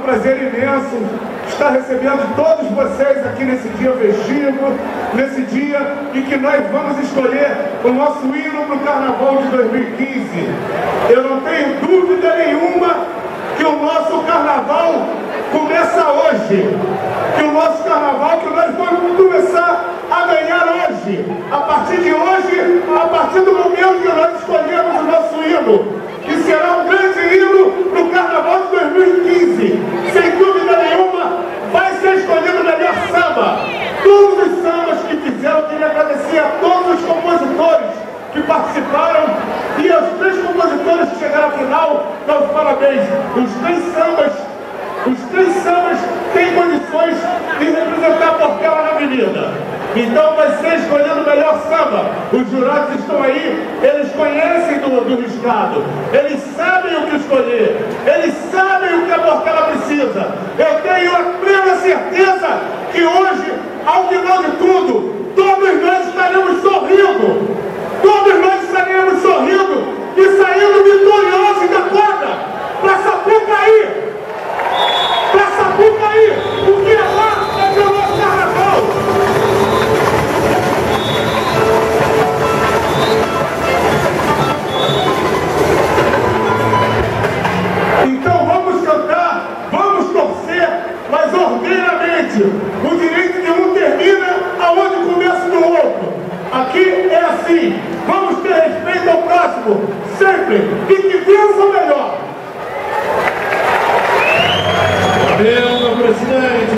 prazer imenso estar recebendo todos vocês aqui nesse dia festivo, nesse dia em que nós vamos escolher o nosso hino para o Carnaval de 2015. Eu não tenho dúvida nenhuma que o nosso Carnaval começa hoje, que o nosso Carnaval que nós vamos começar a ganhar hoje, a partir de hoje, a partir do momento que nós escolhemos o nosso hino, que será um grande hino para o Carnaval de 2015. Sem dúvida nenhuma, vai ser escolhido o melhor samba. Todos os sambas que fizeram, eu queria agradecer a todos os compositores que participaram e aos 3 compositores que chegaram à final, meus parabéns. Os três sambas têm condições de representar a Portela na avenida. Então vai ser escolhido o melhor samba. Os jurados estão aí, eles conhecem do riscado, eles sabem o que escolher, eles sabem o que a Portela